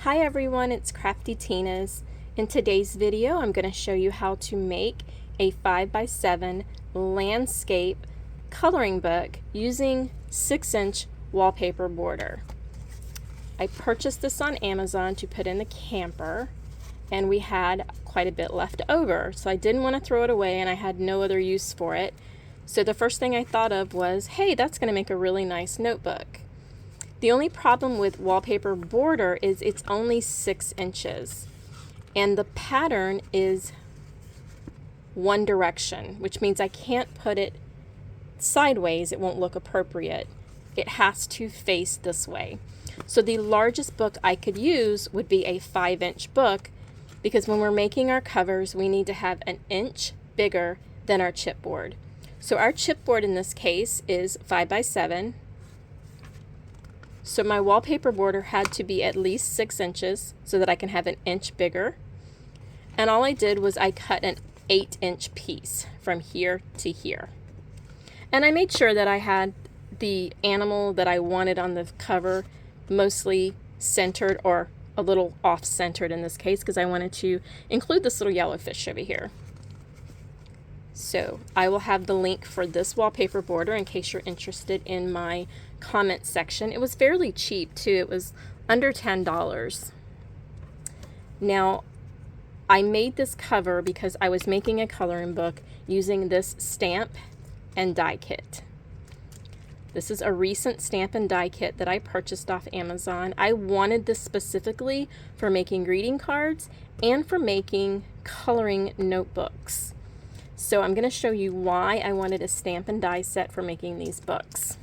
Hi everyone, it's CraftyTinas. In today's video, I'm going to show you how to make a 5x7 landscape coloring book using 6-inch wallpaper border. I purchased this on Amazon to put in the camper, and we had quite a bit left over, so I didn't want to throw it away and I had no other use for it. So the first thing I thought of was, hey, that's going to make a really nice notebook. The only problem with wallpaper border is it's only 6 inches and the pattern is one direction, which means I can't put it sideways. It won't look appropriate. It has to face this way. So the largest book I could use would be a 5-inch book, because when we're making our covers, we need to have an inch bigger than our chipboard. So our chipboard in this case is 5x7. So my wallpaper border had to be at least 6 inches so that I can have an inch bigger. And all I did was I cut an 8-inch piece from here to here. And I made sure that I had the animal that I wanted on the cover mostly centered, or a little off-centered in this case, because I wanted to include this little yellow fish over here. So I will have the link for this wallpaper border in case you're interested in my comment section. It was fairly cheap too. It was under $10. Now, I made this cover because I was making a coloring book using this stamp and die kit. This is a recent stamp and die kit that I purchased off Amazon. I wanted this specifically for making greeting cards and for making coloring notebooks. So I'm going to show you why I wanted a stamp and die set for making these books.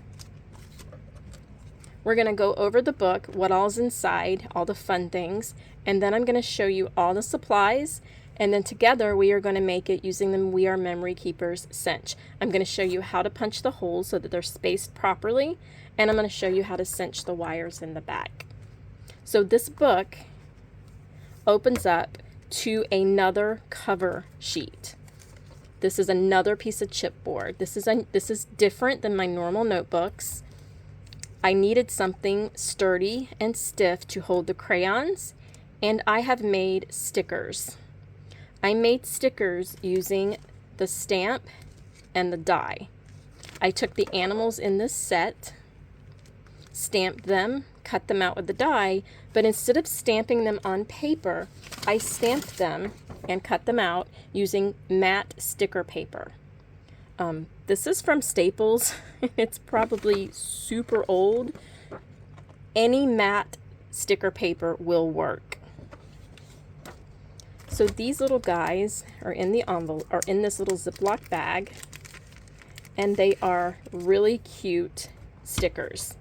We're going to go over the book, what all's inside, all the fun things, and then I'm going to show you all the supplies, and then together we are going to make it using the R Memory Cinch. I'm going to show you how to punch the holes so that they're spaced properly, and I'm going to show you how to cinch the wires in the back. So this book opens up to another cover sheet. This is another piece of chipboard. This is different than my normal notebooks. I needed something sturdy and stiff to hold the crayons, and I have made stickers. I made stickers using the stamp and the die. I took the animals in this set, stamped them, cut them out with the die, but instead of stamping them on paper, I stamped them and cut them out using matte sticker paper. This is from Staples. It's probably super old. Any matte sticker paper will work. So these little guys are in the envelope, or in this little Ziploc bag, and they are really cute stickers.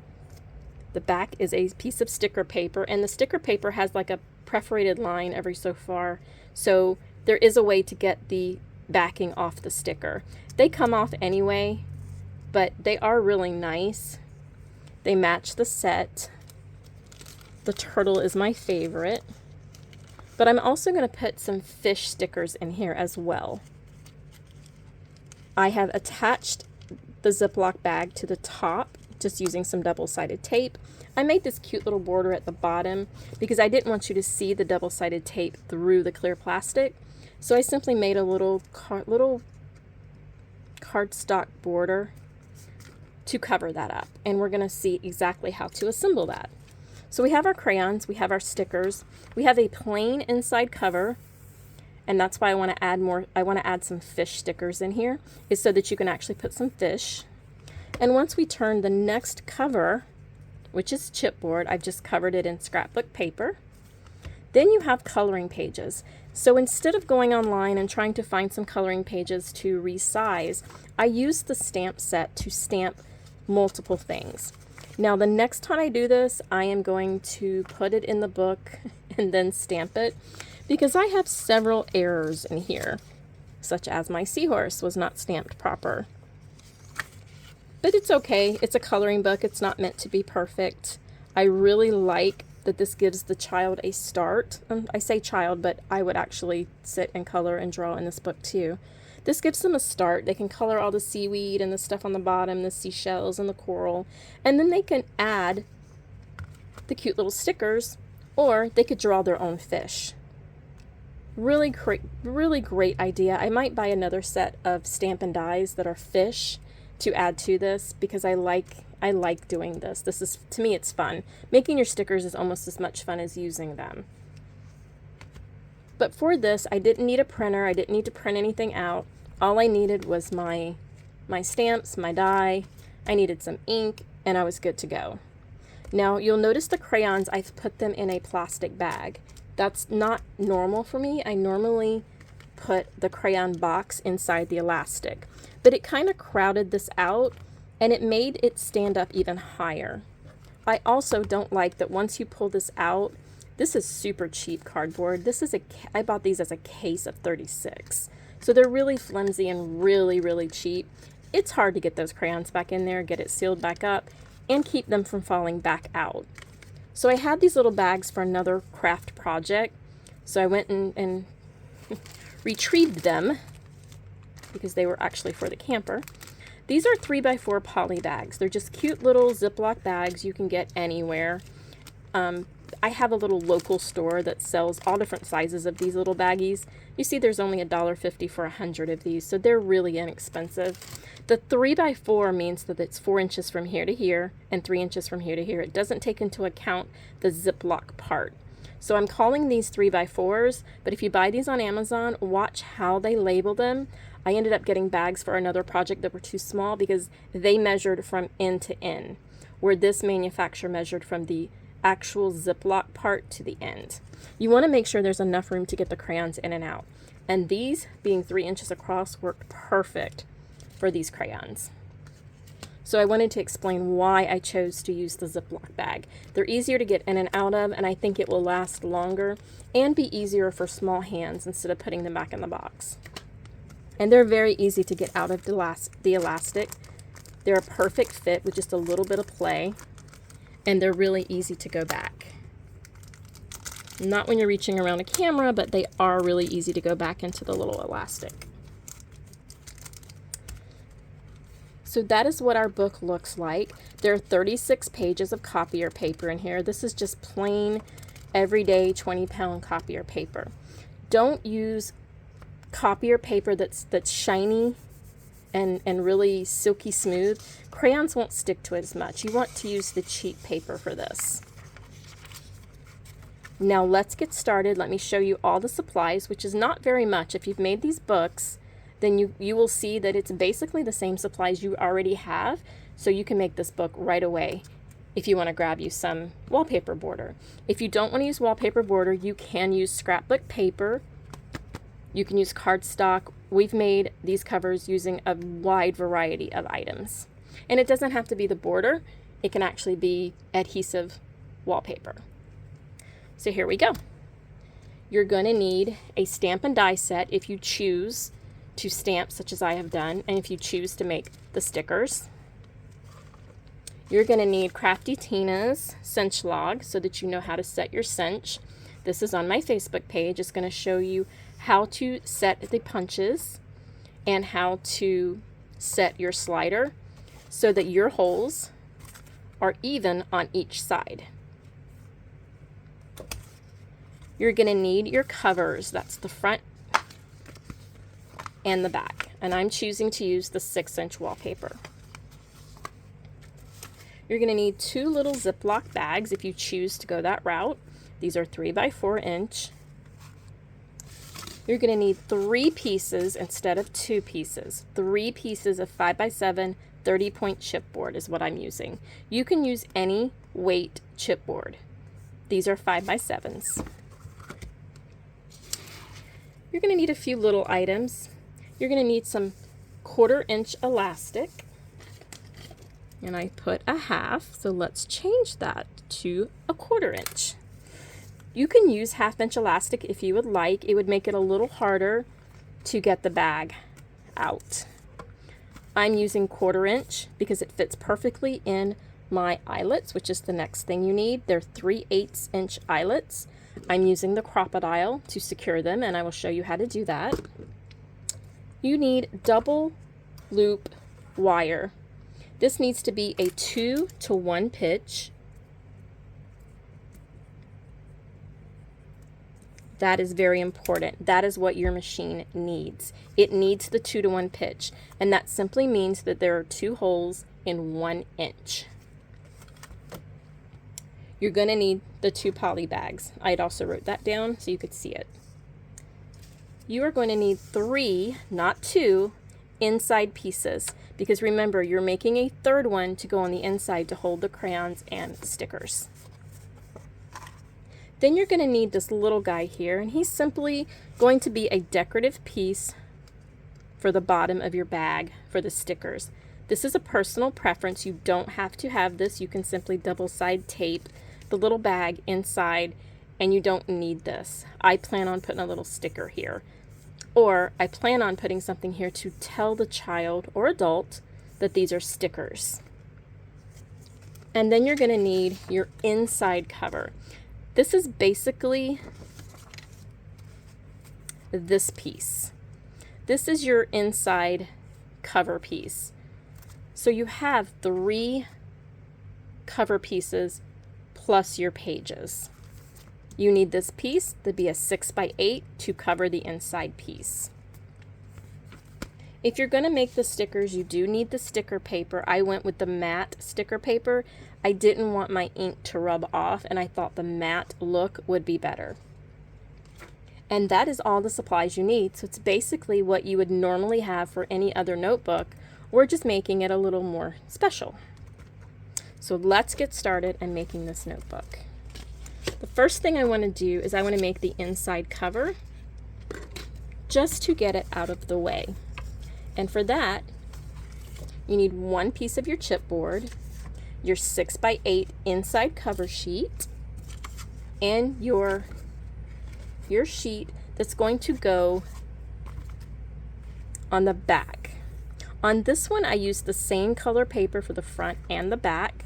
The back is a piece of sticker paper, and the sticker paper has like a perforated line every so far, so there is a way to get the backing off the sticker. They come off anyway, but they are really nice. They match the set. The turtle is my favorite, but I'm also going to put some fish stickers in here as well. I have attached the Ziploc bag to the top just using some double-sided tape. I made this cute little border at the bottom because I didn't want you to see the double-sided tape through the clear plastic. So I simply made a little cardstock border to cover that up. And we're going to see exactly how to assemble that. So we have our crayons, we have our stickers, we have a plain inside cover, and that's why I want to add more. I want to add some fish stickers in here, is so that you can actually put some fish. And once we turn the next cover, which is chipboard, I've just covered it in scrapbook paper. Then you have coloring pages. So instead of going online and trying to find some coloring pages to resize, I used the stamp set to stamp multiple things. Now the next time I do this, I am going to put it in the book and then stamp it, because I have several errors in here, such as my seahorse was not stamped proper. But it's okay, it's a coloring book, it's not meant to be perfect. I really like that this gives the child a start. I say child, but I would actually sit and color and draw in this book too. This gives them a start. They can color all the seaweed and the stuff on the bottom, the seashells and the coral, and then they can add the cute little stickers or they could draw their own fish. Really great idea. I might buy another set of Stampin' Dies that are fish to add to this because I like doing this. This is, to me, it's fun. Making your stickers is almost as much fun as using them. But for this, I didn't need a printer. I didn't need to print anything out. All I needed was my stamps, my die. I needed some ink, and I was good to go. Now, you'll notice the crayons, I've put them in a plastic bag. That's not normal for me. I normally put the crayon box inside the elastic, but it kind of crowded this out and it made it stand up even higher. I also don't like that once you pull this out, this is super cheap cardboard. I bought these as a case of 36. So they're really flimsy and really cheap. It's hard to get those crayons back in there, get it sealed back up, and keep them from falling back out. So I had these little bags for another craft project. So I went and retrieved them because they were actually for the camper. These are 3x4 poly bags. They're just cute little Ziploc bags you can get anywhere. I have a little local store that sells all different sizes of these little baggies. You see there's only $1.50 for 100 of these, so they're really inexpensive. The 3x4 means that it's 4 inches from here to here and 3 inches from here to here. It doesn't take into account the Ziploc part. So I'm calling these 3x4s, but if you buy these on Amazon, watch how they label them. I ended up getting bags for another project that were too small because they measured from end to end, where this manufacturer measured from the actual Ziploc part to the end. You want to make sure there's enough room to get the crayons in and out. And these, being 3 inches across, worked perfect for these crayons. So I wanted to explain why I chose to use the Ziploc bag. They're easier to get in and out of, and I think it will last longer and be easier for small hands instead of putting them back in the box. And they're very easy to get out of the elastic. They're a perfect fit with just a little bit of play, and they're really easy to go back. Not when you're reaching around a camera, but they are really easy to go back into the little elastic. So that is what our book looks like. There are 36 pages of copier paper in here. This is just plain, everyday 20-pound copier paper. Don't use copier paper that's shiny and really silky smooth. Crayons won't stick to it as much. You want to use the cheap paper for this. Now let's get started. Let me show you all the supplies, which is not very much. If you've made these books, then you will see that it's basically the same supplies you already have, so you can make this book right away if you want to grab you some wallpaper border. If you don't want to use wallpaper border, you can use scrapbook paper. You can use cardstock. We've made these covers using a wide variety of items. And it doesn't have to be the border. It can actually be adhesive wallpaper. So here we go. You're going to need a stamp and die set if you choose to stamp, such as I have done, and if you choose to make the stickers. You're going to need craftytinas cinch log so that you know how to set your cinch. This is on my Facebook page. It's going to show you how to set the punches and how to set your slider so that your holes are even on each side. You're going to need your covers. That's the front and the back, and I'm choosing to use the 6-inch wallpaper. You're going to need 2 little Ziploc bags if you choose to go that route. These are 3x4 inch. You're going to need 3 pieces instead of 2 pieces. 3 pieces of 5x7 30-point chipboard is what I'm using. You can use any weight chipboard. These are 5x7s. You're going to need a few little items. You're going to need some 1/4 inch elastic, and I put a half, so let's change that to a 1/4 inch. You can use 1/2 inch elastic if you would like. It would make it a little harder to get the bag out. I'm using 1/4 inch because it fits perfectly in my eyelets, which is the next thing you need. They're 3/8 inch eyelets. I'm using the crocodile to secure them, and I will show you how to do that. You need double loop wire. This needs to be a 2 to 1 pitch. That is very important. That is what your machine needs. It needs the 2-to-1 pitch, and that simply means that there are 2 holes in 1 inch. You're going to need the 2 poly bags. I'd also wrote that down so you could see it. You are going to need 3, not 2, inside pieces, because remember, you're making a 3rd one to go on the inside to hold the crayons and stickers. Then you're going to need this little guy here, and he's simply going to be a decorative piece for the bottom of your bag for the stickers. This is a personal preference. You don't have to have this. You can simply double-side tape the little bag inside, and you don't need this. I plan on putting a little sticker here, or I plan on putting something here to tell the child or adult that these are stickers. And then you're going to need your inside cover. This is basically this piece. This is your inside cover piece. So you have 3 cover pieces plus your pages. You need this piece to be a 6x8 to cover the inside piece. If you're going to make the stickers, you do need the sticker paper. I went with the matte sticker paper. I didn't want my ink to rub off, and I thought the matte look would be better. And that is all the supplies you need. So it's basically what you would normally have for any other notebook. We're just making it a little more special. So let's get started and making this notebook. The first thing I want to do is I want to make the inside cover just to get it out of the way. And for that, you need 1 piece of your chipboard, your 6x8 inside cover sheet, and your sheet that's going to go on the back. On this one, I used the same color paper for the front and the back.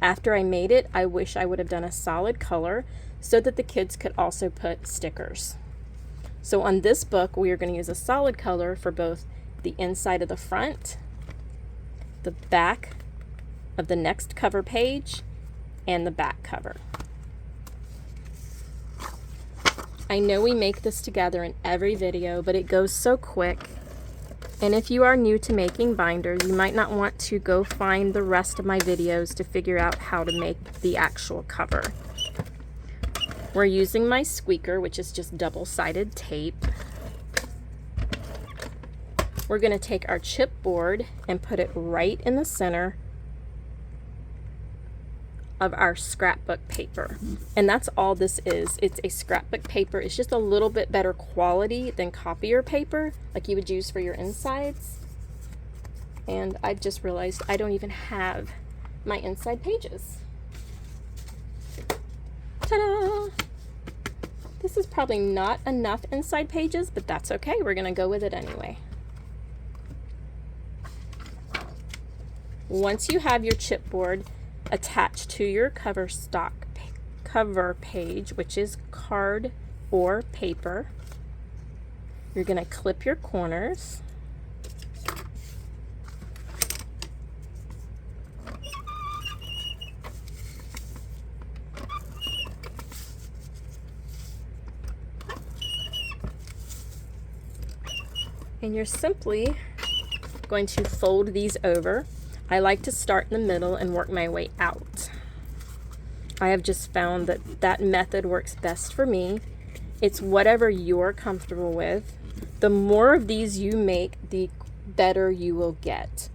After I made it, I wish I would have done a solid color so that the kids could also put stickers. So on this book, we are going to use a solid color for both the inside of the front, the back of the next cover page, and the back cover. I know we make this together in every video, but it goes so quick. And if you are new to making binders, you might not want to go find the rest of my videos to figure out how to make the actual cover. We're using my squeaker, which is just double-sided tape. We're going to take our chipboard and put it right in the center of our scrapbook paper. And that's all this is. It's a scrapbook paper. It's just a little bit better quality than copier paper like you would use for your insides. And I just realized I don't even have my inside pages. Ta-da! This is probably not enough inside pages, but that's okay. We're going to go with it anyway. Once you have your chipboard attached to your cover page, which is card or paper, you're going to clip your corners. And you're simply going to fold these over. I like to start in the middle and work my way out. I have just found that that method works best for me. It's whatever you're comfortable with. The more of these you make, the better you will get.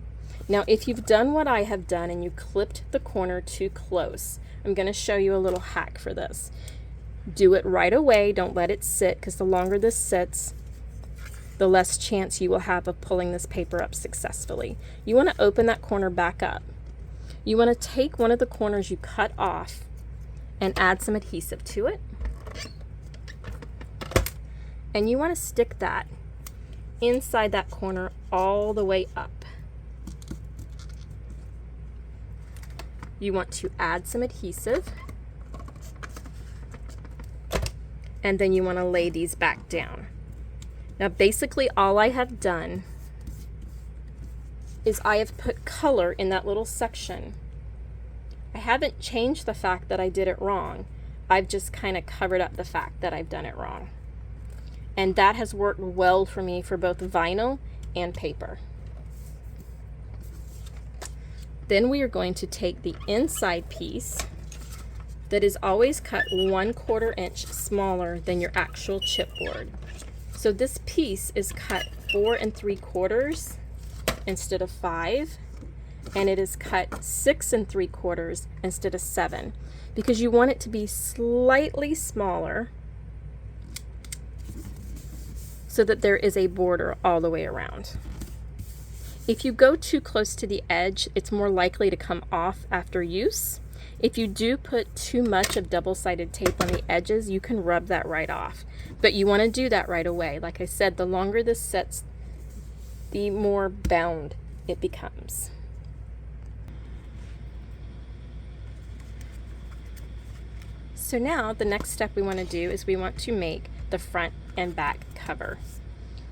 Now, if you've done what I have done and you clipped the corner too close, I'm going to show you a little hack for this. Do it right away. Don't let it sit, because the longer this sits, the less chance you will have of pulling this paper up successfully. You want to open that corner back up. You want to take one of the corners you cut off and add some adhesive to it. And you want to stick that inside that corner all the way up. You want to add some adhesive, and then you want to lay these back down. Now basically all I have done is I have put color in that little section. I haven't changed the fact that I did it wrong. I've just kind of covered up the fact that I've done it wrong. And that has worked well for me for both vinyl and paper. Then we are going to take the inside piece that is always cut 1/4 inch smaller than your actual chipboard. So this piece is cut 4 3/4 instead of 5, and it is cut 6 3/4 instead of 7, because you want it to be slightly smaller so that there is a border all the way around. If you go too close to the edge, it's more likely to come off after use. If you do put too much of double-sided tape on the edges, you can rub that right off. But you want to do that right away. Like I said, the longer this sets, the more bound it becomes. So now the next step we want to do is we want to make the front and back cover.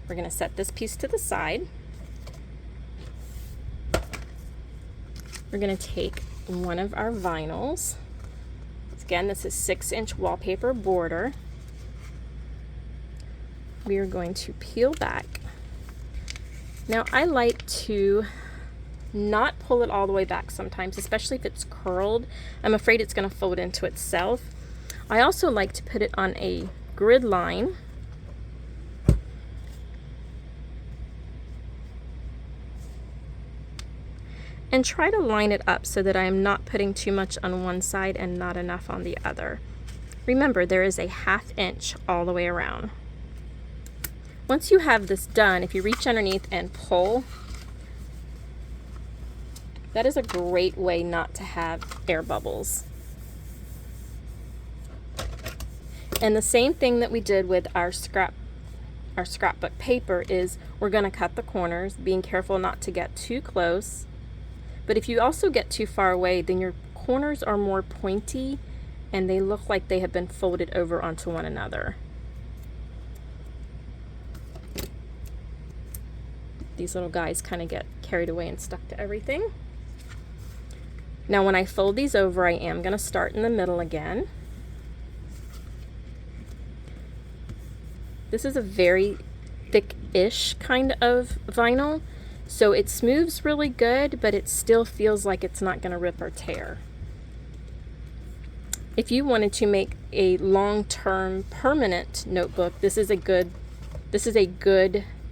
We're going to set this piece to the side. We're going to take one of our vinyls. Again, this is 6-inch wallpaper border. We are going to peel back. Now I like to not pull it all the way back sometimes, especially if it's curled. I'm afraid it's going to fold into itself. I also like to put it on a grid line. And try to line it up so that I am not putting too much on one side and not enough on the other. Remember, there is a 1/2 inch all the way around. Once you have this done, if you reach underneath and pull, that is a great way not to have air bubbles. And the same thing that we did with our scrapbook paper is we're going to cut the corners, being careful not to get too close. But if you also get too far away, then your corners are more pointy and they look like they have been folded over onto one another. These little guys kind of get carried away and stuck to everything. Now when I fold these over, I am going to start in the middle again. This is a very thick-ish kind of vinyl. So it smooths really good, but it still feels like it's not going to rip or tear. If you wanted to make a long-term permanent notebook, this is a good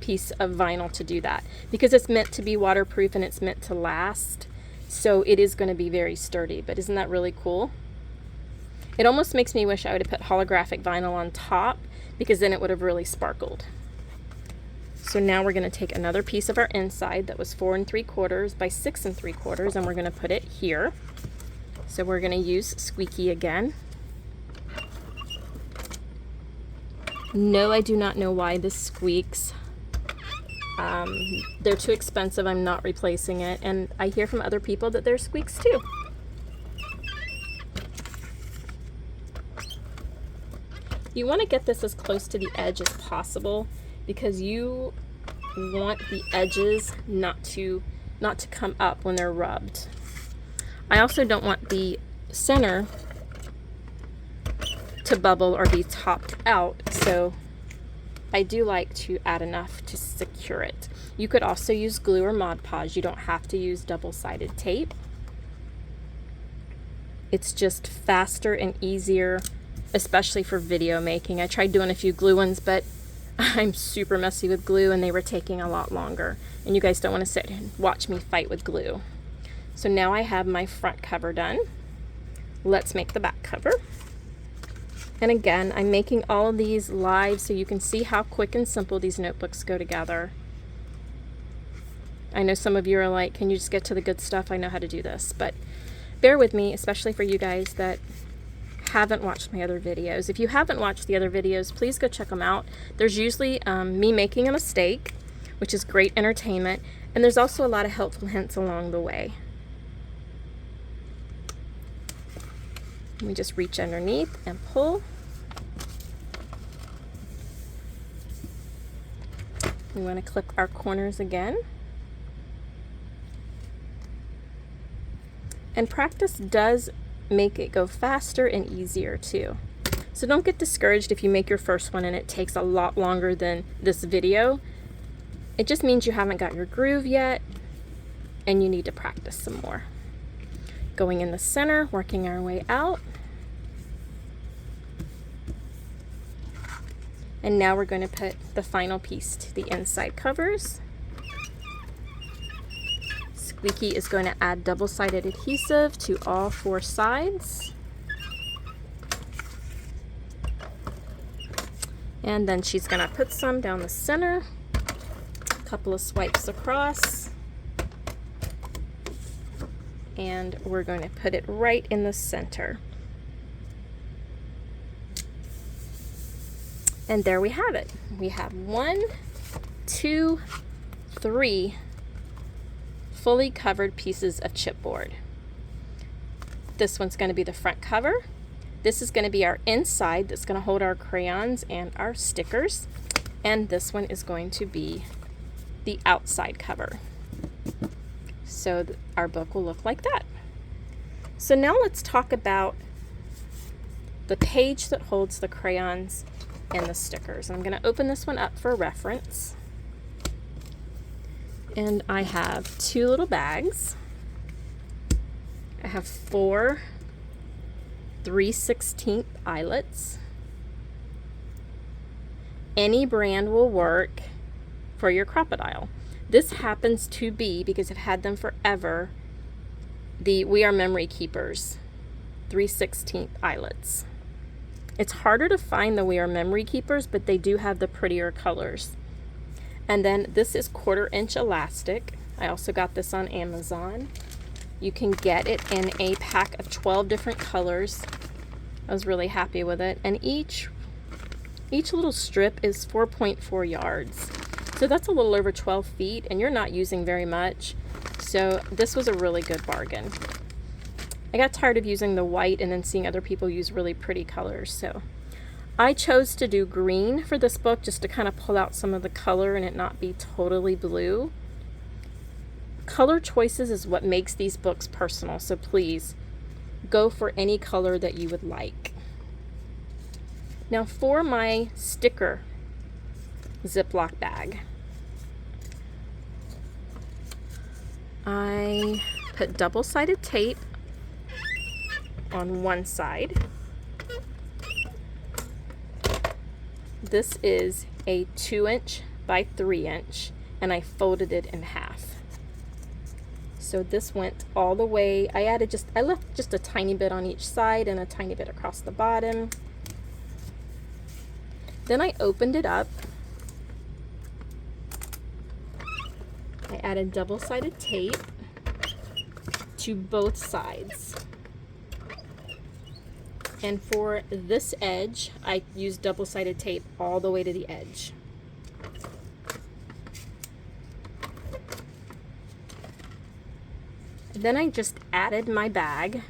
piece of vinyl to do that, because it's meant to be waterproof and it's meant to last. So it is going to be very sturdy, but isn't that really cool? It almost makes me wish I would have put holographic vinyl on top, because then it would have really sparkled. So now we're going to take another piece of our inside that was 4 3/4 by 6 3/4, and we're going to put it here. So we're going to use squeaky again. No, I do not know why this squeaks. They're too expensive. I'm not replacing it. And I hear from other people that there's squeaks too. You want to get this as close to the edge as possible, because you want the edges not to come up when they're rubbed. I also don't want the center to bubble or be topped out, so I do like to add enough to secure it. You could also use glue or Mod Podge. You don't have to use double-sided tape. It's just faster and easier, especially for video making. I tried doing a few glue ones, but I'm super messy with glue and they were taking a lot longer. And you guys don't want to sit and watch me fight with glue. So now I have my front cover done. Let's make the back cover. And again, I'm making all of these live so you can see how quick and simple these notebooks go together. I know some of you are like, can you just get to the good stuff? I know how to do this, but bear with me, especially for you guys that haven't watched my other videos. If you haven't watched the other videos, please go check them out. There's usually me making a mistake, which is great entertainment, and there's also a lot of helpful hints along the way. We just reach underneath and pull. We want to clip our corners again. And practice does make it go faster and easier too. So don't get discouraged if you make your first one and it takes a lot longer than this video. It just means you haven't got your groove yet and you need to practice some more. Going in the center, working our way out. And now we're going to put the final piece to the inside covers. Squeaky is going to add double-sided adhesive to all 4 sides. And then she's going to put some down the center, a couple of swipes across, and we're going to put it right in the center. And there we have it. We have 1, 2, 3 fully covered pieces of chipboard. This one's going to be the front cover. This is going to be our inside that's going to hold our crayons and our stickers. And this one is going to be the outside cover. So our book will look like that. So now let's talk about the page that holds the crayons and the stickers. I'm going to open this one up for reference. And I have 2 little bags. I have 4 3/16 eyelets. Any brand will work for your crocodile. This happens to be, because I've had them forever, the We Are Memory Keepers 3/16 eyelets. It's harder to find the We Are Memory Keepers, but they do have the prettier colors. And then this is 1/4 inch elastic. I also got this on Amazon. You can get it in a pack of 12 different colors. I was really happy with it. And each little strip is 4.4 yards. So that's a little over 12 feet, and you're not using very much. So this was a really good bargain. I got tired of using the white and then seeing other people use really pretty colors. So I chose to do green for this book just to kind of pull out some of the color and it not be totally blue. Color choices is what makes these books personal, so please go for any color that you would like. Now for my sticker Ziploc bag, I put double-sided tape on one side. This is a 2-inch by 3-inch, and I folded it in half. So this went all the way. I left just a tiny bit on each side and a tiny bit across the bottom. Then I opened it up. I added double-sided tape to both sides. And for this edge, I used double-sided tape all the way to the edge. Then I just added my bag.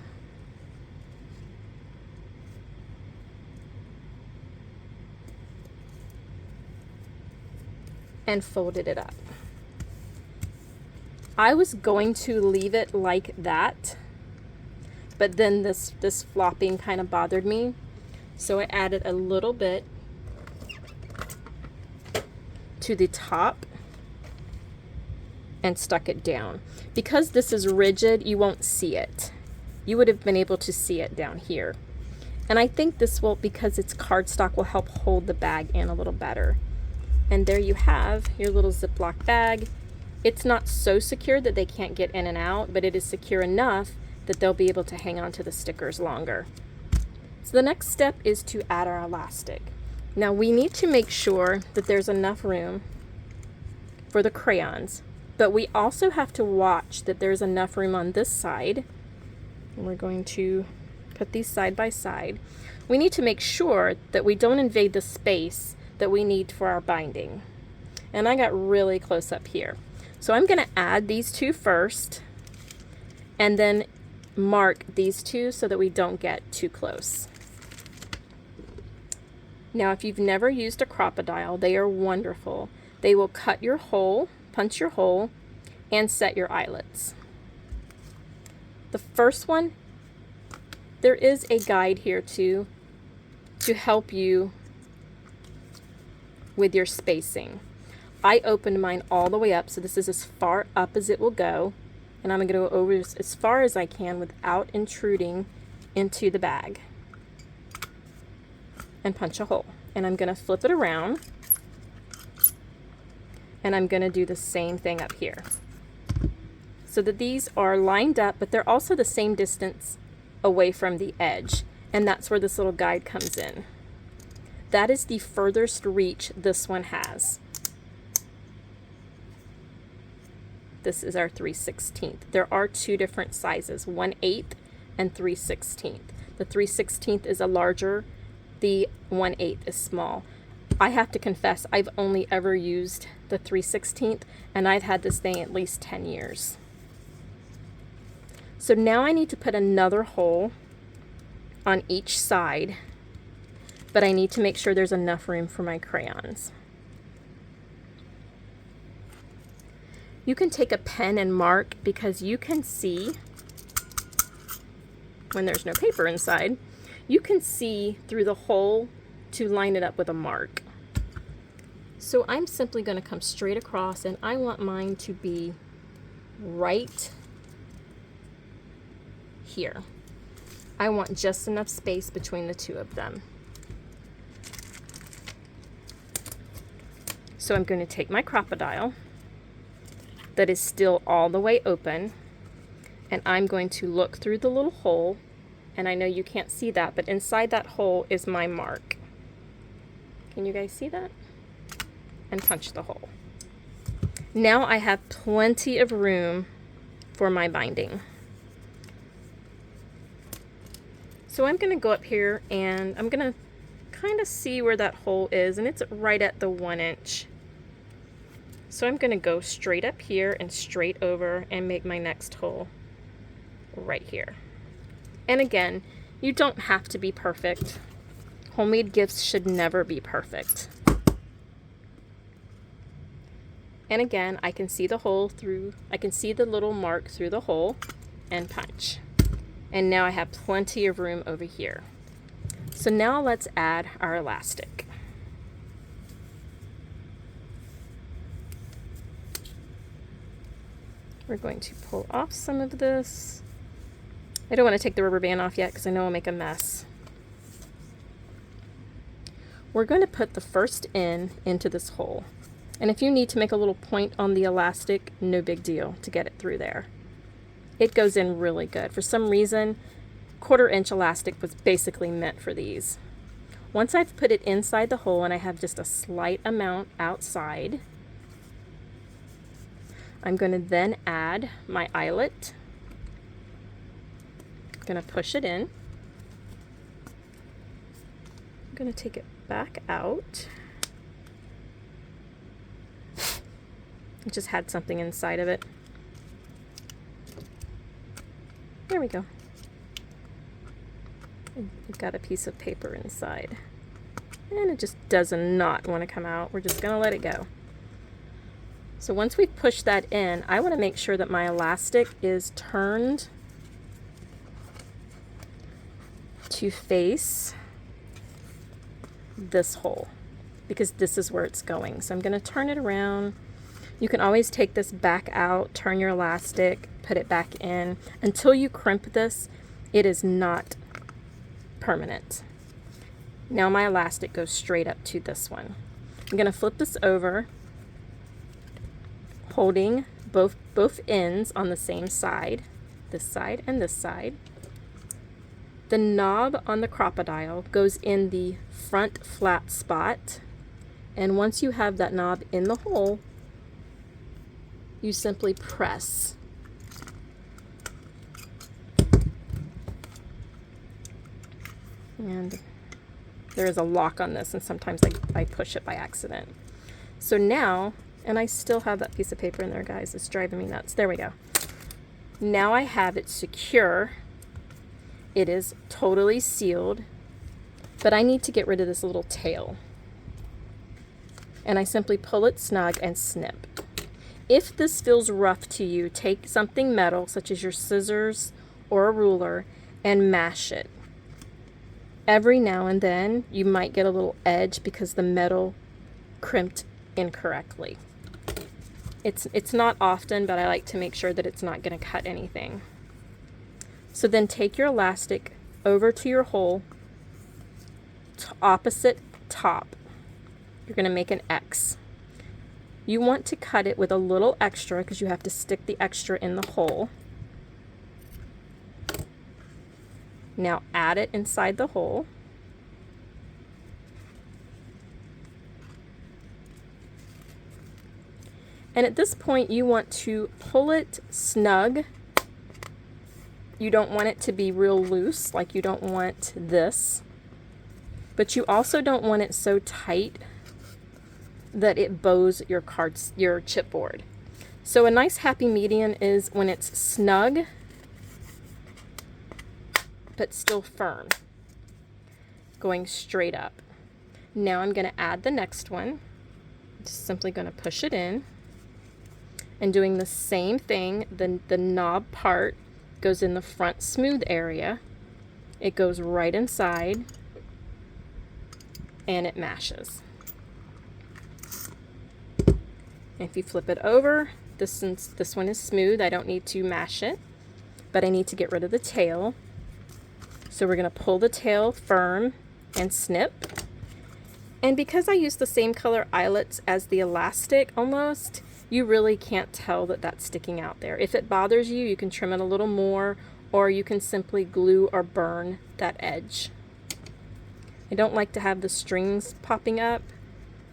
And folded it up. I was going to leave it like that, but then this flopping kind of bothered me, so I added a little bit to the top and stuck it down. Because this is rigid, you won't see it. You would have been able to see it down here. And I think this will, because it's cardstock, will help hold the bag in a little better. And there you have your little Ziploc bag. It's not so secure that they can't get in and out, but it is secure enough that they'll be able to hang on to the stickers longer. So the next step is to add our elastic. Now we need to make sure that there's enough room for the crayons, but we also have to watch that there's enough room on this side. And we're going to put these side by side. We need to make sure that we don't invade the space that we need for our binding. And I got really close up here. So I'm going to add these two first and then mark these two so that we don't get too close. Now if you've never used a crocodile, they are wonderful. They will cut your hole, punch your hole, and set your eyelets. The first one, there is a guide here to to help you with your spacing. I opened mine all the way up, so this is as far up as it will go, and I'm going to go over as far as I can without intruding into the bag, and punch a hole. And I'm going to flip it around, and I'm going to do the same thing up here, so that these are lined up, but they're also the same distance away from the edge, and that's where this little guide comes in. That is the furthest reach this one has. This is our 3/16. There are two different sizes, 1/8 and 3/16. The 3/16 is a larger, the 1/8 is small. I have to confess, I've only ever used the 3/16, and I've had this thing at least 10 years. So now I need to put another hole on each side, but I need to make sure there's enough room for my crayons. You can take a pen and mark, because you can see when there's no paper inside, you can see through the hole to line it up with a mark. So I'm simply going to come straight across, and I want mine to be right here. I want just enough space between the two of them. So I'm going to take my crocodile that is still all the way open, and I'm going to look through the little hole, and I know you can't see that, but inside that hole is my mark. Can you guys see that? And punch the hole. Now I have plenty of room for my binding. So I'm going to go up here, and I'm going to kind of see where that hole is, and it's right at the 1 inch. So I'm going to go straight up here and straight over and make my next hole right here. And again, you don't have to be perfect. Homemade gifts should never be perfect. And again, I can see the hole through, I can see the little mark through the hole, and punch. And now I have plenty of room over here. So now let's add our elastic. We're going to pull off some of this. I don't want to take the rubber band off yet because I know I'll make a mess. We're going to put the first end into this hole. And if you need to make a little point on the elastic, no big deal to get it through there. It goes in really good. For some reason, 1/4 inch elastic was basically meant for these. Once I've put it inside the hole and I have just a slight amount outside, I'm going to then add my eyelet. I'm going to push it in. I'm going to take it back out. It just had something inside of it. There we go. I've got a piece of paper inside. And it just does not want to come out. We're just going to let it go. So once we push that in, I want to make sure that my elastic is turned to face this hole, because this is where it's going. So I'm going to turn it around. You can always take this back out, turn your elastic, put it back in. Until you crimp this, it is not permanent. Now my elastic goes straight up to this one. I'm going to flip this over, holding both ends on the same side, this side and this side. The knob on the crocodile goes in the front flat spot, and once you have that knob in the hole, you simply press. And there is a lock on this, and sometimes I push it by accident. So now, and I still have that piece of paper in there, guys. It's driving me nuts. There we go. Now I have it secure. It is totally sealed, but I need to get rid of this little tail. And I simply pull it snug and snip. If this feels rough to you, take something metal, such as your scissors or a ruler, and mash it. Every now and then you might get a little edge because the metal crimped incorrectly. It's not often, but I like to make sure that it's not going to cut anything. So then take your elastic over to your hole, opposite top. You're going to make an X. You want to cut it with a little extra because you have to stick the extra in the hole. Now add it inside the hole. And at this point you want to pull it snug. You don't want it to be real loose, like you don't want this. But you also don't want it so tight that it bows your chipboard. So a nice happy medium is when it's snug but still firm, going straight up. Now I'm going to add the next one. Just simply going to push it in and doing the same thing. The knob part goes in the front smooth area. It goes right inside and it mashes. If you flip it over, since this one is smooth, I don't need to mash it, but I need to get rid of the tail. So we're going to pull the tail firm and snip. And because I use the same color eyelets as the elastic almost, you really can't tell that that's sticking out there. If it bothers you, you can trim it a little more, or you can simply glue or burn that edge. I don't like to have the strings popping up,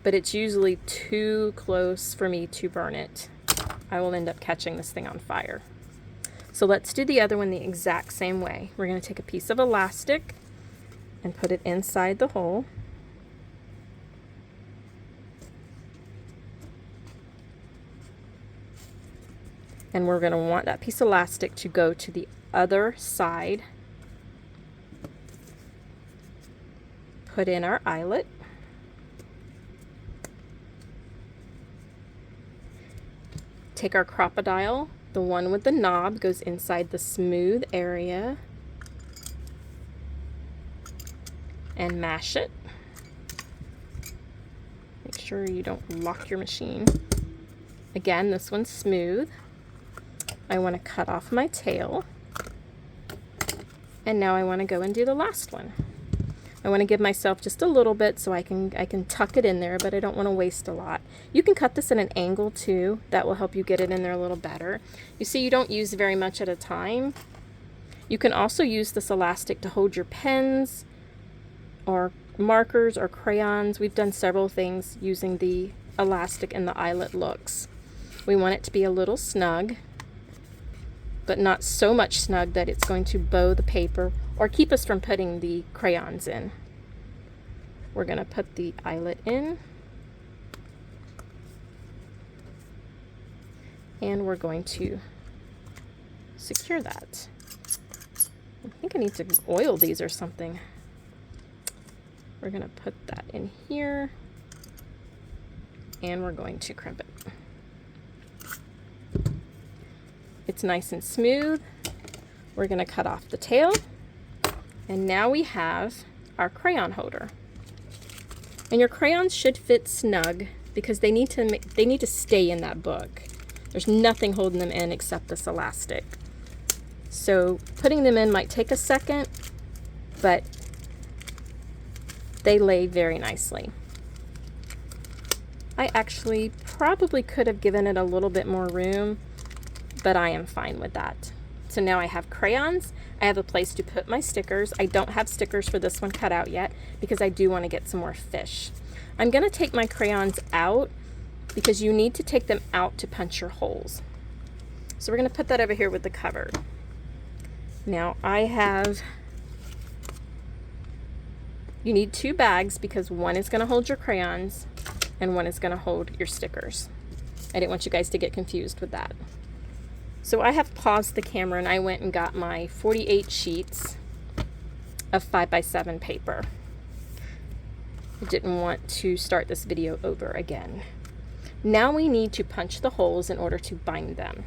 but it's usually too close for me to burn it. I will end up catching this thing on fire. So let's do the other one the exact same way. We're going to take a piece of elastic and put it inside the hole. And we're going to want that piece of elastic to go to the other side. Put in our eyelet. Take our crocodile, the one with the knob goes inside the smooth area, and mash it. Make sure you don't lock your machine. Again, this one's smooth. I want to cut off my tail. And now I want to go and do the last one. I want to give myself just a little bit so I can tuck it in there, but I don't want to waste a lot. You can cut this at an angle too. That will help you get it in there a little better. You see, you don't use very much at a time. You can also use this elastic to hold your pens or markers or crayons. We've done several things using the elastic and the eyelet looks. We want it to be a little snug, but not so much snug that it's going to bow the paper or keep us from putting the crayons in. We're going to put the eyelet in, and we're going to secure that. I think I need to oil these or something. We're going to put that in here, and we're going to crimp it. It's nice and smooth. We're going to cut off the tail. And now we have our crayon holder. And your crayons should fit snug because they need to stay in that book. There's nothing holding them in except this elastic. So putting them in might take a second, but they lay very nicely. I actually probably could have given it a little bit more room, but I am fine with that. So now I have crayons. I have a place to put my stickers. I don't have stickers for this one cut out yet because I do want to get some more fish. I'm going to take my crayons out because you need to take them out to punch your holes. So we're going to put that over here with the cover. Now you need 2 bags because one is going to hold your crayons and one is going to hold your stickers. I didn't want you guys to get confused with that. So I have paused the camera and I went and got my 48 sheets of 5x7 paper. I didn't want to start this video over again. Now we need to punch the holes in order to bind them.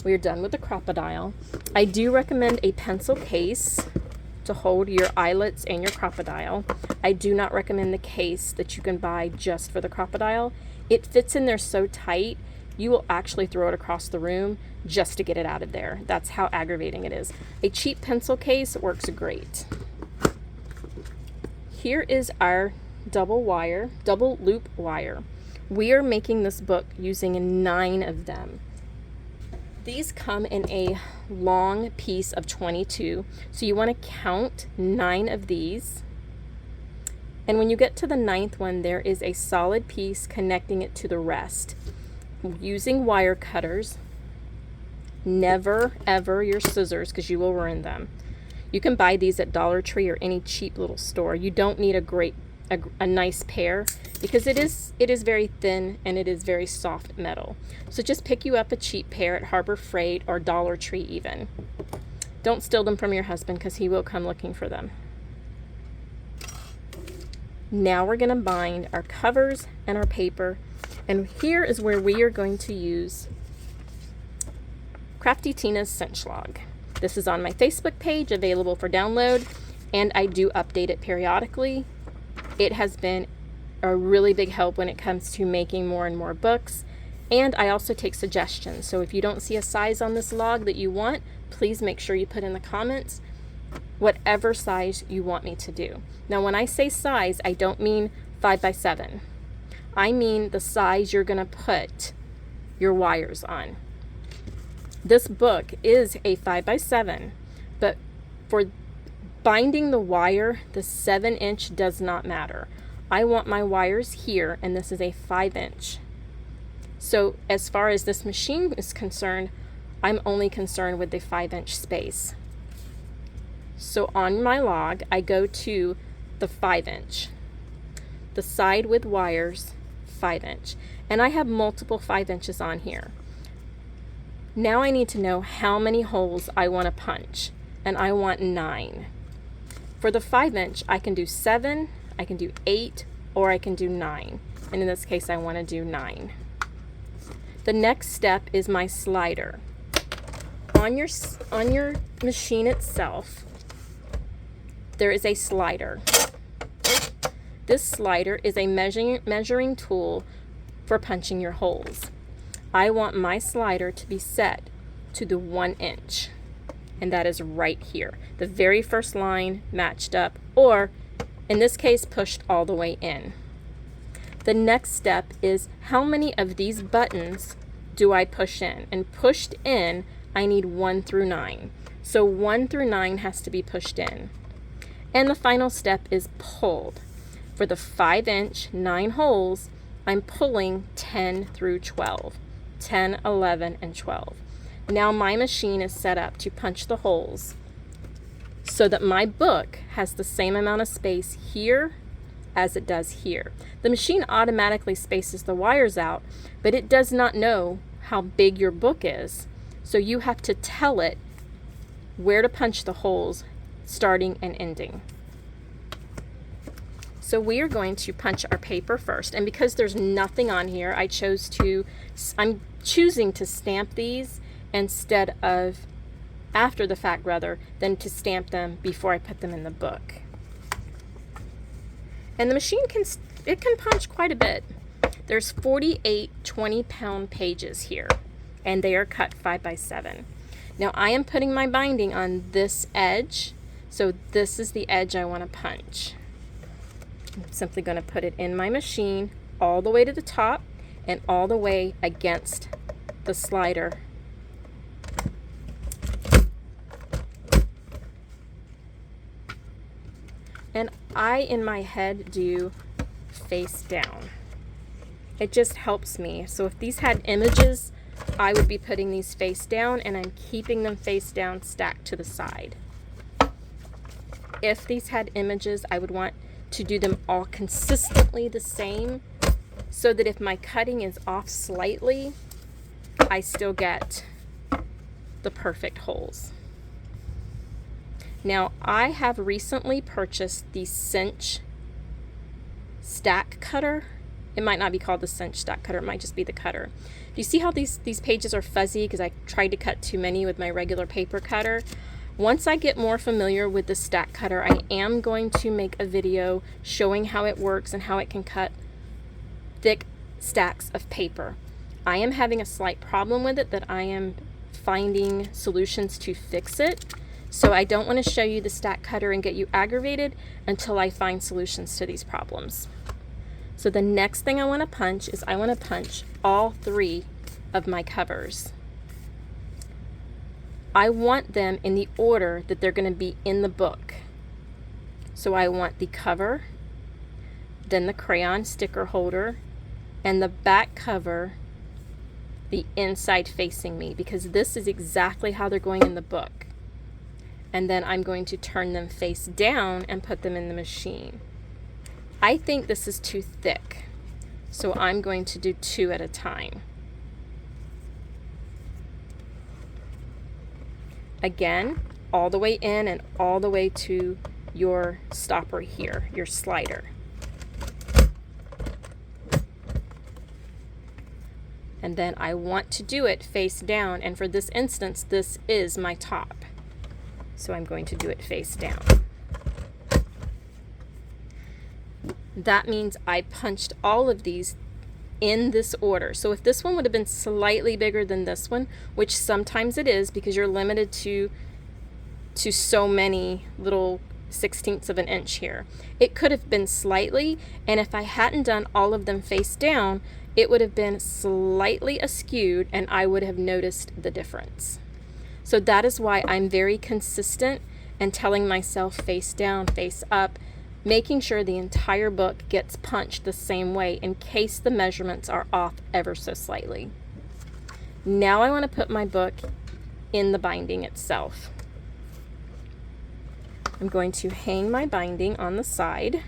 We are done with the crocodile. I do recommend a pencil case to hold your eyelets and your crocodile. I do not recommend the case that you can buy just for the crocodile. It fits in there so tight, you will actually throw it across the room just to get it out of there. That's how aggravating it is. A cheap pencil case works great. Here is our double loop wire. We are making this book using 9 of them. These come in a long piece of 22, so you want to count 9 of these. And when you get to the 9th one, there is a solid piece connecting it to the rest. Using wire cutters, never ever your scissors, because you will ruin them. You can buy these at Dollar Tree or any cheap little store. You don't need a nice pair, because it is very thin and it is very soft metal. So just pick you up a cheap pair at Harbor Freight or Dollar Tree even. Don't steal them from your husband, because he will come looking for them. Now we're going to bind our covers and our paper, and here is where we are going to use CraftyTina's cinch log. This is on my Facebook page, available for download, and I do update it periodically. It has been a really big help when it comes to making more and more books, and I also take suggestions. So if you don't see a size on this log that you want, please make sure you put in the comments whatever size you want me to do. Now when I say size, I don't mean 5x7. I mean the size you're going to put your wires on. This book is a 5x7, but for binding the wire, the 7-inch does not matter. I want my wires here, and this is a 5-inch. So as far as this machine is concerned, I'm only concerned with the 5-inch space. So on my log, I go to the 5-inch. The side with wires, 5-inch. And I have multiple 5 inches on here. Now I need to know how many holes I want to punch, and I want 9. For the 5-inch, I can do 7, I can do 8, or I can do 9. And in this case, I want to do 9. The next step is my slider. On your machine itself, there is a slider. This slider is a measuring tool for punching your holes. I want my slider to be set to the 1 inch, and that is right here. The very first line matched up, or in this case, pushed all the way in. The next step is how many of these buttons do I push in? And pushed in, I need 1 through 9. So 1 through 9 has to be pushed in. And the final step is pulled. For the 5-inch, 9 holes, I'm pulling 10 through 12. 10, 11, and 12. Now my machine is set up to punch the holes so that my book has the same amount of space here as it does here. The machine automatically spaces the wires out, but it does not know how big your book is. So you have to tell it where to punch the holes starting and ending. So we are going to punch our paper first, and because there's nothing on here, I'm choosing to stamp these instead of after the fact, rather than to stamp them before I put them in the book. And the machine can punch quite a bit. There's 48 20-pound pages here, and they are cut 5x7. Now I am putting my binding on this edge, so this is the edge I want to punch. I'm simply going to put it in my machine all the way to the top and all the way against the slider. And I, in my head, do face down. It just helps me. So if these had images, I would be putting these face down, and I'm keeping them face down stacked to the side. If these had images, I would want to do them all consistently the same, so that if my cutting is off slightly, I still get the perfect holes. Now I have recently purchased the cinch stack cutter. It might not be called the cinch stack cutter, it might just be the cutter. Do you see how these pages are fuzzy because I tried to cut too many with my regular paper cutter? Once I get more familiar with the stack cutter, I am going to make a video showing how it works and how it can cut thick stacks of paper. I am having a slight problem with it that I am finding solutions to fix it. So I don't want to show you the stack cutter and get you aggravated until I find solutions to these problems. So the next thing I want to punch is I want to punch all 3 of my covers. I want them in the order that they're going to be in the book. So I want the cover, then the crayon sticker holder, and the back cover the inside facing me, because this is exactly how they're going in the book. And then I'm going to turn them face down and put them in the machine. I think this is too thick, so I'm going to do 2 at a time. Again, all the way in and all the way to your stopper here, your slider. And then I want to do it face down, and for this instance, this is my top. So I'm going to do it face down. That means I punched all of these in this order. So if this one would have been slightly bigger than this one, which sometimes it is because you're limited to so many little 1/16 of an inch here, it could have been slightly, and if I hadn't done all of them face down, it would have been slightly askewed and I would have noticed the difference. So that is why I'm very consistent and telling myself face down, face up, making sure the entire book gets punched the same way in case the measurements are off ever so slightly. Now I want to put my book in the binding itself. I'm going to hang my binding on the side,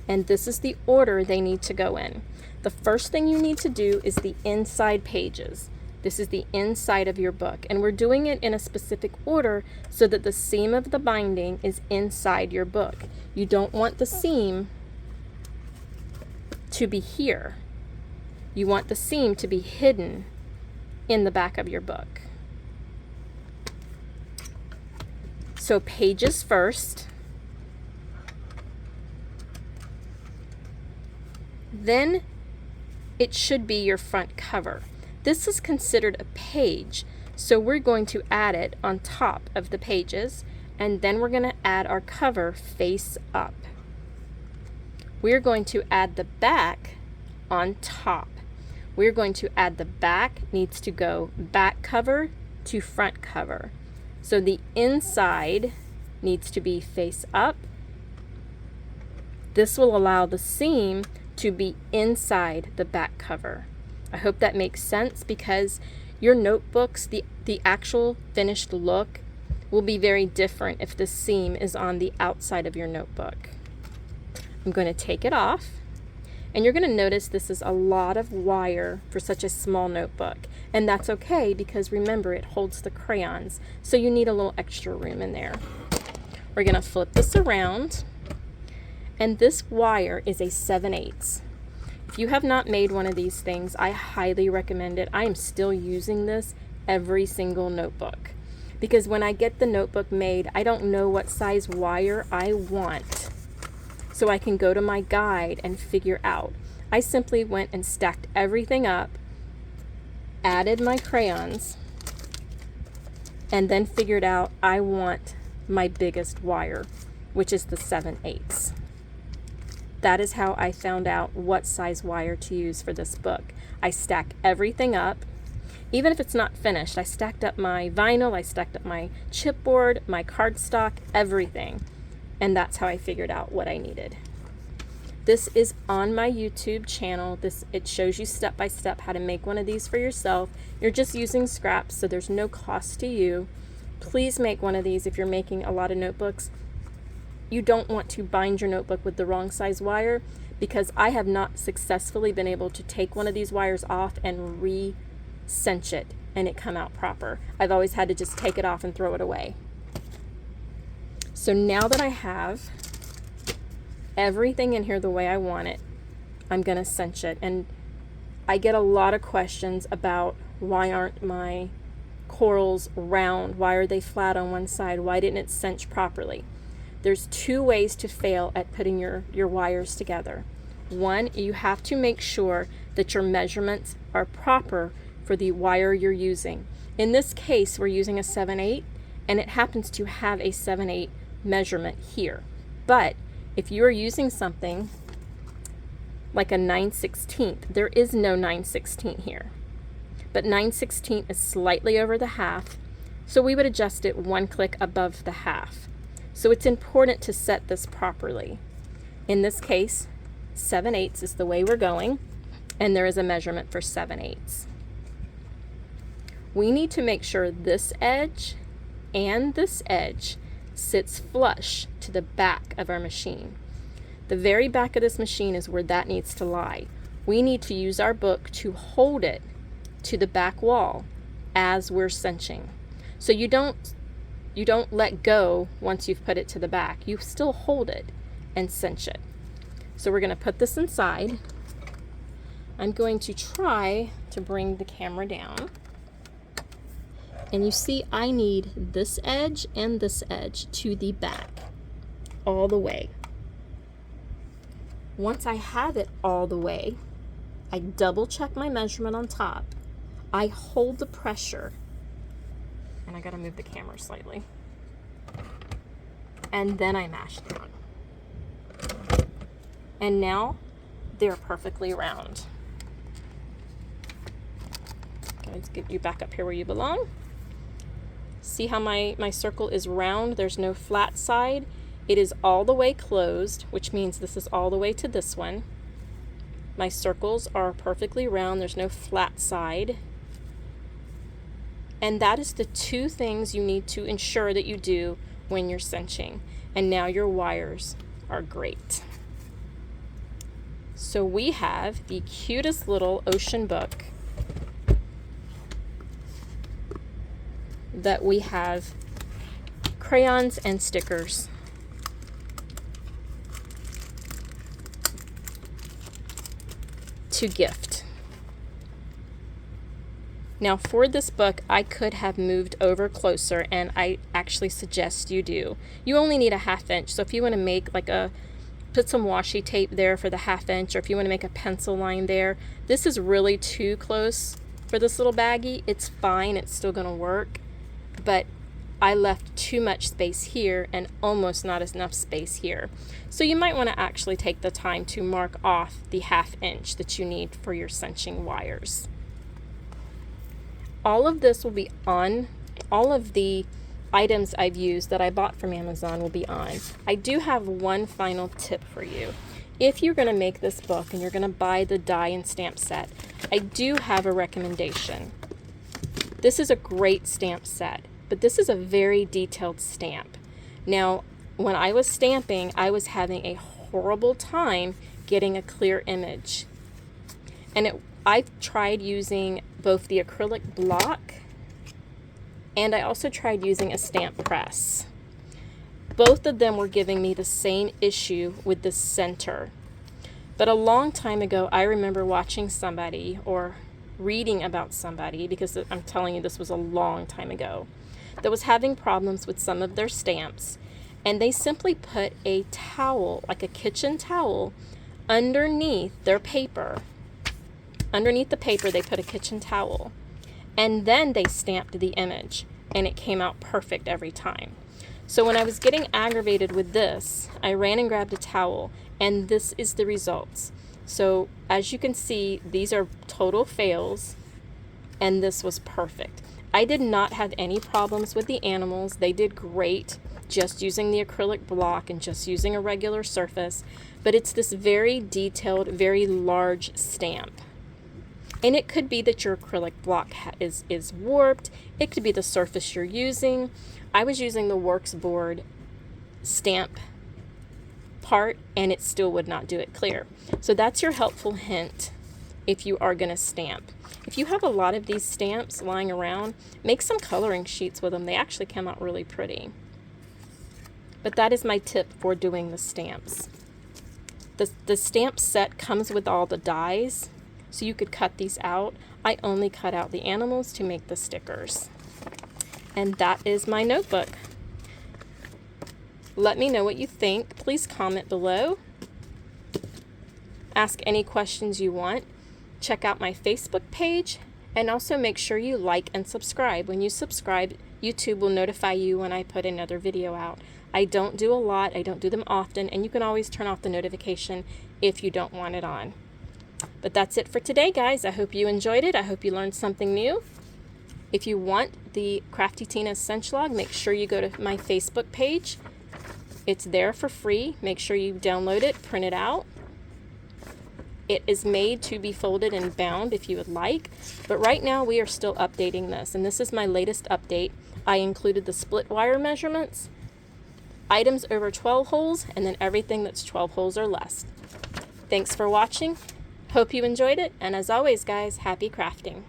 and this is the order they need to go in. The first thing you need to do is the inside pages. This is the inside of your book, and we're doing it in a specific order so that the seam of the binding is inside your book. You don't want the seam to be here. You want the seam to be hidden in the back of your book. So pages first, then it should be your front cover. This is considered a page, so we're going to add it on top of the pages, and then we're going to add our cover face up. We're going to add the back on top. We're going to add the back needs to go back cover to front cover. So the inside needs to be face up. This will allow the seam to be inside the back cover. I hope that makes sense, because your notebooks, the actual finished look will be very different if the seam is on the outside of your notebook. I'm going to take it off, and you're going to notice this is a lot of wire for such a small notebook, and that's okay because remember it holds the crayons, so you need a little extra room in there. We're going to flip this around, and this wire is a 7/8. If you have not made one of these things, I highly recommend it. I am still using this every single notebook, because when I get the notebook made, I don't know what size wire I want. So I can go to my guide and figure out. I simply went and stacked everything up, added my crayons, and then figured out I want my biggest wire, which is the 7/8. That is how I found out what size wire to use for this book. I stack everything up. Even if it's not finished, I stacked up my vinyl, I stacked up my chipboard, my cardstock, everything. And that's how I figured out what I needed. This is on my YouTube channel. It shows you step by step how to make one of these for yourself. You're just using scraps, so there's no cost to you. Please make one of these if you're making a lot of notebooks. You don't want to bind your notebook with the wrong size wire, because I have not successfully been able to take one of these wires off and re-cinch it and it come out proper. I've always had to just take it off and throw it away. So now that I have everything in here the way I want it, I'm going to cinch it. And I get a lot of questions about why aren't my corals round? Why are they flat on one side? Why didn't it cinch properly? There's two ways to fail at putting your wires together. One, you have to make sure that your measurements are proper for the wire you're using. In this case, we're using a 7/8, and it happens to have a 7/8 measurement here. But if you are using something like a 9/16, there is no 9/16 here. But 9/16 is slightly over the half, so we would adjust it one click above the half. So it's important to set this properly. In this case, 7/8 is the way we're going, and there is a measurement for 7/8. We need to make sure this edge and this edge sits flush to the back of our machine. The very back of this machine is where that needs to lie. We need to use our book to hold it to the back wall as we're cinching. So you don't let go once you've put it to the back. You still hold it and cinch it. So we're going to put this inside. I'm going to try to bring the camera down. And you see I need this edge and this edge to the back all the way. Once I have it all the way, I double check my measurement on top. I hold the pressure, and I gotta move the camera slightly, and then I mash down. And now they're perfectly round. Let's get you back up here where you belong. See how my circle is round? There's no flat side. It is all the way closed, which means this is all the way to this one. My circles are perfectly round. There's no flat side. And that is the two things you need to ensure that you do when you're cinching. And now your wires are great. So we have the cutest little ocean book that we have crayons and stickers. To gift. Now for this book, I could have moved over closer, and I actually suggest you do. You only need a 1/2 inch, so if you want to make put some washi tape there for the 1/2 inch, or if you want to make a pencil line there, this is really too close for this little baggie. It's fine, it's still going to work, but I left too much space here and almost not enough space here. So you might want to actually take the time to mark off the 1/2 inch that you need for your cinching wires. All of this will be on. All of the items I've used that I bought from Amazon will be on. I do have one final tip for you. If you're going to make this book and you're going to buy the die and stamp set, I do have a recommendation. This is a great stamp set, but this is a very detailed stamp. Now, when I was stamping, I was having a horrible time getting a clear image. And I've tried using both the acrylic block, and I also tried using a stamp press. Both of them were giving me the same issue with the center. But a long time ago, I remember watching somebody or reading about somebody, because I'm telling you this was a long time ago, that was having problems with some of their stamps, and they simply put a towel, like a kitchen towel, underneath their paper. Underneath the paper, they put a kitchen towel, and then they stamped the image, and it came out perfect every time. So when I was getting aggravated with this, I ran and grabbed a towel, and this is the results. So as you can see, these are total fails, and this was perfect. I did not have any problems with the animals. They did great just using the acrylic block and just using a regular surface, but it's this very detailed, very large stamp. And it could be that your acrylic block is warped. It could be the surface you're using. I was using the Works board stamp part, and it still would not do it clear. So that's your helpful hint if you are going to stamp. If you have a lot of these stamps lying around, make some coloring sheets with them. They actually come out really pretty. But that is my tip for doing the stamps. The stamp set comes with all the dies, so you could cut these out. I only cut out the animals to make the stickers. And that is my notebook. Let me know what you think. Please comment below. Ask any questions you want. Check out my Facebook page, and also make sure you like and subscribe. When you subscribe, YouTube will notify you when I put another video out. I don't do a lot, I don't do them often, and you can always turn off the notification if you don't want it on. But that's it for today, guys. I hope you enjoyed it. I hope you learned something new. If you want the CraftyTinas cinch log, make sure you go to my Facebook page. It's there for free. Make sure you download it, print it out. It is made to be folded and bound if you would like, but right now we are still updating this, and this is my latest update. I included the split wire measurements, items over 12 holes, and then everything that's 12 holes or less. Thanks for watching. Hope you enjoyed it, and as always, guys, happy crafting.